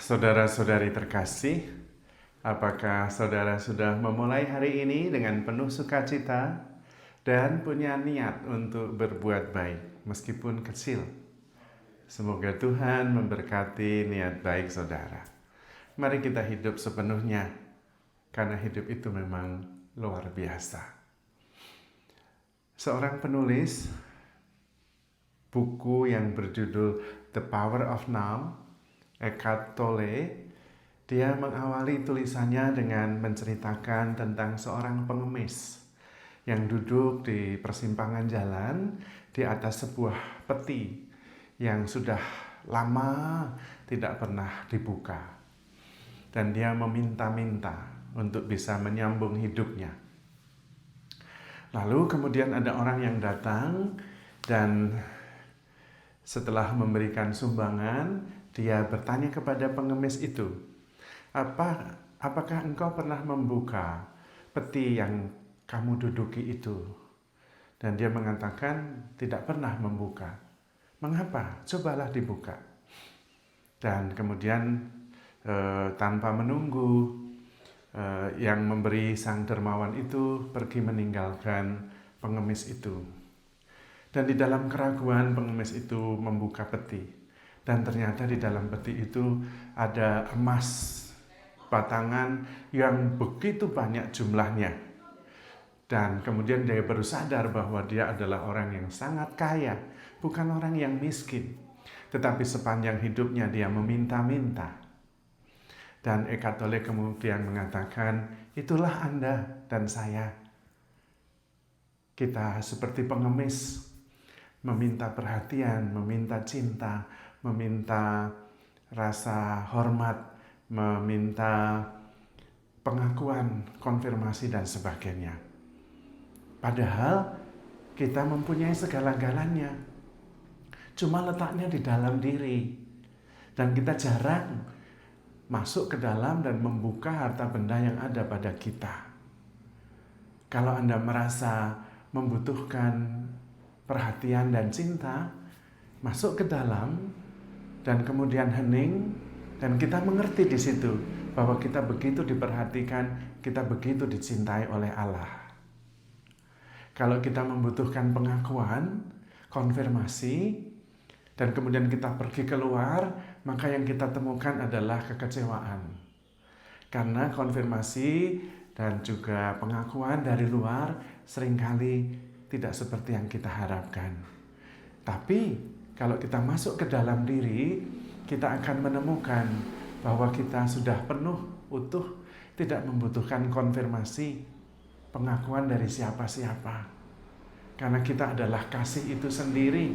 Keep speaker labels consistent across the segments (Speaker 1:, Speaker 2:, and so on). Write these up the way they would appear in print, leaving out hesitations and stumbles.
Speaker 1: Saudara-saudari terkasih, apakah saudara sudah memulai hari ini dengan penuh sukacita dan punya niat untuk berbuat baik meskipun kecil? Semoga Tuhan memberkati niat baik saudara. Mari kita hidup sepenuhnya, karena hidup itu memang luar biasa. Seorang penulis buku yang berjudul The Power of Now, Eckhart Tolle, dia mengawali tulisannya dengan menceritakan tentang seorang pengemis yang duduk di persimpangan jalan di atas sebuah peti yang sudah lama tidak pernah dibuka. Dan dia meminta-minta untuk bisa menyambung hidupnya. Lalu kemudian ada orang yang datang dan setelah memberikan sumbangan, dia bertanya kepada pengemis itu, apakah engkau pernah membuka peti yang kamu duduki itu? Dan dia mengatakan tidak pernah membuka. Mengapa? Cobalah dibuka. Dan kemudian tanpa menunggu, yang memberi sang dermawan itu pergi meninggalkan pengemis itu. Dan di dalam keraguan pengemis itu membuka peti. Dan ternyata di dalam peti itu ada emas batangan yang begitu banyak jumlahnya. Dan kemudian dia baru sadar bahwa dia adalah orang yang sangat kaya, bukan orang yang miskin. Tetapi sepanjang hidupnya dia meminta-minta. Dan Eckhart Tolle kemudian mengatakan, itulah Anda dan saya. Kita seperti pengemis, meminta perhatian, meminta cinta, meminta rasa hormat, meminta pengakuan, konfirmasi, dan sebagainya. Padahal kita mempunyai segala-galanya, cuma letaknya di dalam diri. Dan kita jarang masuk ke dalam dan membuka harta benda yang ada pada kita. Kalau Anda merasa membutuhkan perhatian dan cinta, masuk ke dalam dan kemudian hening, dan kita mengerti di situ bahwa kita begitu diperhatikan, kita begitu dicintai oleh Allah. Kalau kita membutuhkan pengakuan, konfirmasi, dan kemudian kita pergi keluar, maka yang kita temukan adalah kekecewaan. Karena konfirmasi dan juga pengakuan dari luar seringkali tidak seperti yang kita harapkan. Tapi kalau kita masuk ke dalam diri, kita akan menemukan bahwa kita sudah penuh, utuh, tidak membutuhkan konfirmasi, pengakuan dari siapa-siapa. Karena kita adalah kasih itu sendiri.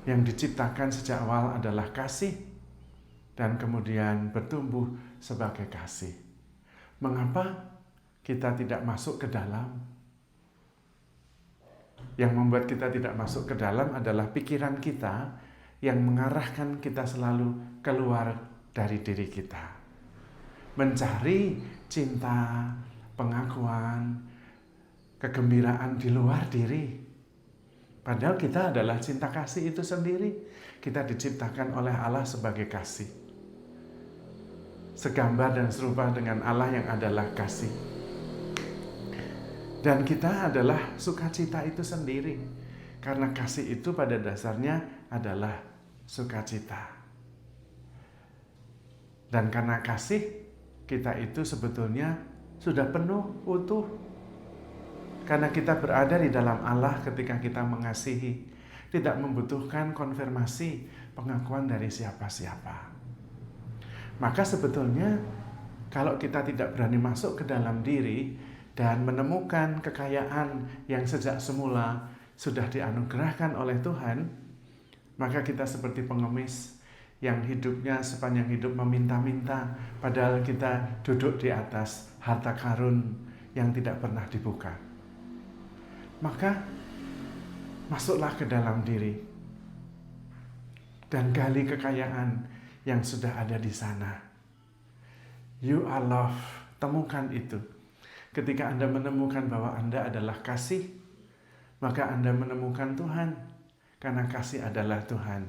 Speaker 1: Yang diciptakan sejak awal adalah kasih, dan kemudian bertumbuh sebagai kasih. Mengapa kita tidak masuk ke dalam? Yang membuat kita tidak masuk ke dalam adalah pikiran kita yang mengarahkan kita selalu keluar dari diri kita. Mencari cinta, pengakuan, kegembiraan di luar diri. Padahal kita adalah cinta kasih itu sendiri. Kita diciptakan oleh Allah sebagai kasih. Segambar dan serupa dengan Allah yang adalah kasih. Dan kita adalah sukacita itu sendiri. Karena kasih itu pada dasarnya adalah sukacita. Dan karena kasih, kita itu sebetulnya sudah penuh, utuh. Karena kita berada di dalam Allah ketika kita mengasihi. Tidak membutuhkan konfirmasi, pengakuan dari siapa-siapa. Maka sebetulnya kalau kita tidak berani masuk ke dalam diri dan menemukan kekayaan yang sejak semula sudah dianugerahkan oleh Tuhan, maka kita seperti pengemis yang hidupnya sepanjang hidup meminta-minta, padahal kita duduk di atas harta karun yang tidak pernah dibuka. Maka masuklah ke dalam diri dan gali kekayaan yang sudah ada di sana. You are love, temukan itu. Ketika Anda menemukan bahwa Anda adalah kasih, maka Anda menemukan Tuhan, karena kasih adalah Tuhan.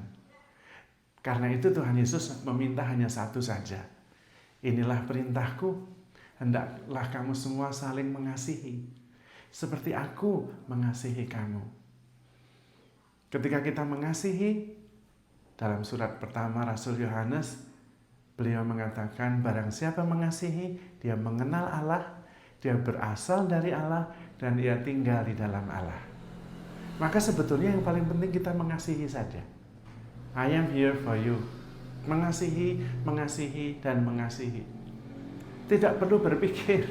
Speaker 1: Karena itu Tuhan Yesus meminta hanya satu saja. Inilah perintahku, hendaklah kamu semua saling mengasihi, seperti aku mengasihi kamu. Ketika kita mengasihi, dalam surat pertama Rasul Yohanes, beliau mengatakan barang siapa mengasihi, dia mengenal Allah, dia berasal dari Allah, dan dia tinggal di dalam Allah. Maka sebetulnya yang paling penting kita mengasihi saja. I am here for you. Mengasihi, mengasihi, dan mengasihi. Tidak perlu berpikir.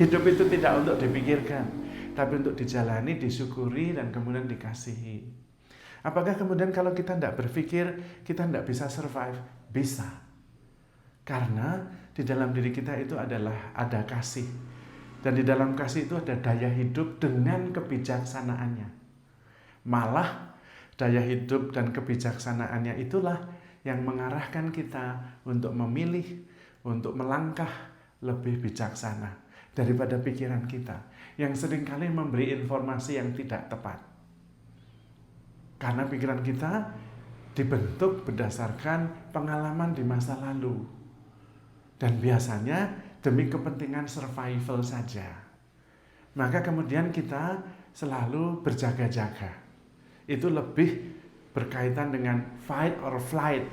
Speaker 1: Hidup itu tidak untuk dipikirkan, tapi untuk dijalani, disyukuri, dan kemudian dikasihi. Apakah kemudian kalau kita tidak berpikir, kita tidak bisa survive? Bisa. Karena di dalam diri kita itu ada kasih. Dan di dalam kasih itu ada daya hidup dengan kebijaksanaannya. Malah daya hidup dan kebijaksanaannya itulah yang mengarahkan kita untuk memilih, untuk melangkah lebih bijaksana daripada pikiran kita yang seringkali memberi informasi yang tidak tepat. Karena pikiran kita dibentuk berdasarkan pengalaman di masa lalu. Dan biasanya demi kepentingan survival saja. Maka kemudian kita selalu berjaga-jaga. Itu lebih berkaitan dengan fight or flight.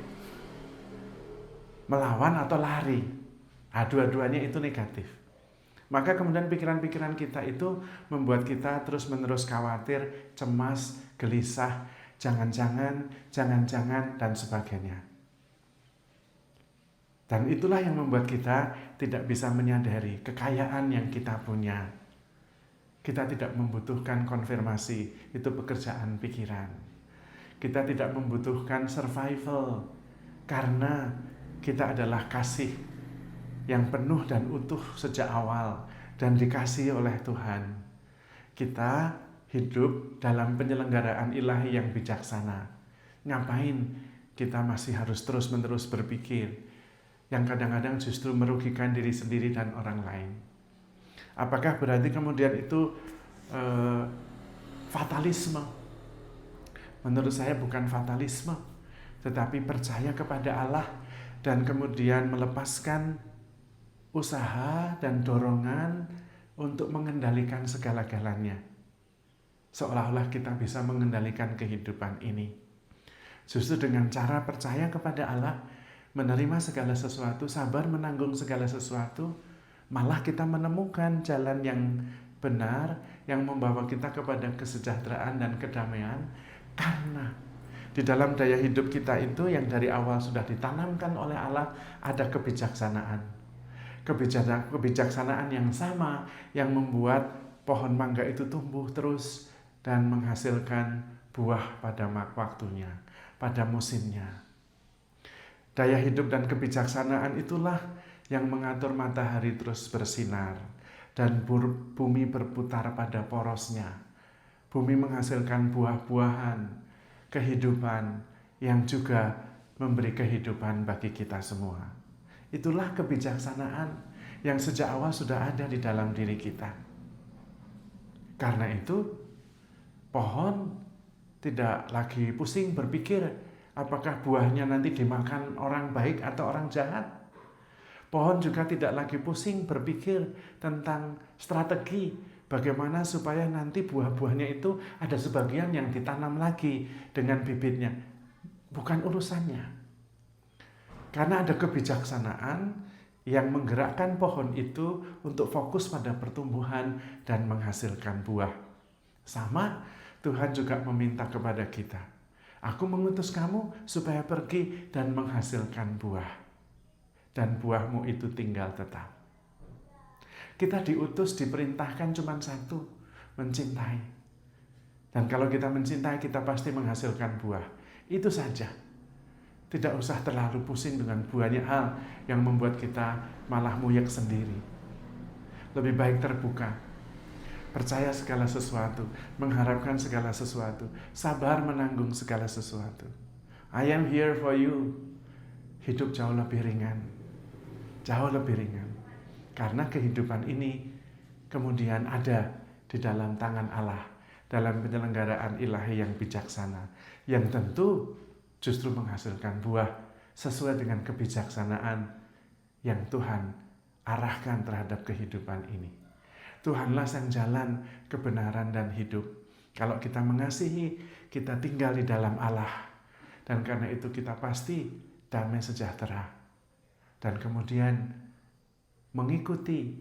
Speaker 1: Melawan atau lari. Dua-duanya itu negatif. Maka kemudian pikiran-pikiran kita itu membuat kita terus-menerus khawatir, cemas, gelisah, jangan-jangan, dan sebagainya. Dan itulah yang membuat kita tidak bisa menyadari kekayaan yang kita punya. Kita tidak membutuhkan konfirmasi, itu pekerjaan pikiran. Kita tidak membutuhkan survival, karena kita adalah kasih yang penuh dan utuh sejak awal dan dikasihi oleh Tuhan. Kita hidup dalam penyelenggaraan ilahi yang bijaksana. Ngapain kita masih harus terus-menerus berpikir yang kadang-kadang justru merugikan diri sendiri dan orang lain? Apakah berarti kemudian itu fatalisme? Menurut saya bukan fatalisme, tetapi percaya kepada Allah dan kemudian melepaskan usaha dan dorongan untuk mengendalikan segala-galanya. Seolah-olah kita bisa mengendalikan kehidupan ini. Justru dengan cara percaya kepada Allah, menerima segala sesuatu, sabar menanggung segala sesuatu, malah kita menemukan jalan yang benar yang membawa kita kepada kesejahteraan dan kedamaian, karena di dalam daya hidup kita itu yang dari awal sudah ditanamkan oleh Allah ada kebijaksanaan. Kebijaksanaan yang sama yang membuat pohon mangga itu tumbuh terus dan menghasilkan buah pada waktunya, pada musimnya. Daya hidup dan kebijaksanaan itulah yang mengatur matahari terus bersinar dan bumi berputar pada porosnya. Bumi menghasilkan buah-buahan, kehidupan yang juga memberi kehidupan bagi kita semua. Itulah kebijaksanaan yang sejak awal sudah ada di dalam diri kita. Karena itu, pohon tidak lagi pusing berpikir apakah buahnya nanti dimakan orang baik atau orang jahat. Pohon juga tidak lagi pusing berpikir tentang strategi bagaimana supaya nanti buah-buahnya itu ada sebagian yang ditanam lagi dengan bibitnya. Bukan urusannya. Karena ada kebijaksanaan yang menggerakkan pohon itu untuk fokus pada pertumbuhan dan menghasilkan buah. Sama, Tuhan juga meminta kepada kita. Aku mengutus kamu supaya pergi dan menghasilkan buah. Dan buahmu itu tinggal tetap. Kita diutus, diperintahkan cuma satu, mencintai. Dan kalau kita mencintai, kita pasti menghasilkan buah. Itu saja. Tidak usah terlalu pusing dengan banyak hal yang membuat kita malah muyek sendiri. Lebih baik terbuka. Percaya segala sesuatu, mengharapkan segala sesuatu, sabar menanggung segala sesuatu. I am here for you. Hidup jauh lebih ringan. Jauh lebih ringan. Karena kehidupan ini kemudian ada di dalam tangan Allah, dalam penyelenggaraan ilahi yang bijaksana, yang tentu justru menghasilkan buah sesuai dengan kebijaksanaan yang Tuhan arahkan terhadap kehidupan ini. Tuhanlah sang jalan, kebenaran, dan hidup. Kalau kita mengasihi, kita tinggal di dalam Allah. Dan karena itu kita pasti damai sejahtera. Dan kemudian mengikuti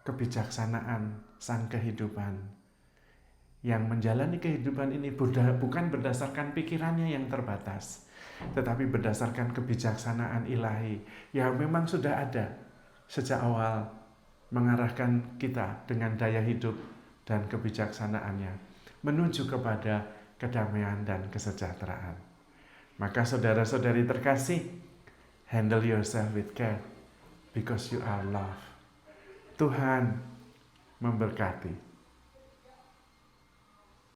Speaker 1: kebijaksanaan sang kehidupan. Yang menjalani kehidupan ini bukan berdasarkan pikirannya yang terbatas, tetapi berdasarkan kebijaksanaan ilahi yang memang sudah ada sejak awal, mengarahkan kita dengan daya hidup dan kebijaksanaannya menuju kepada kedamaian dan kesejahteraan. Maka saudara-saudari terkasih, handle yourself with care because you are loved. Tuhan memberkati.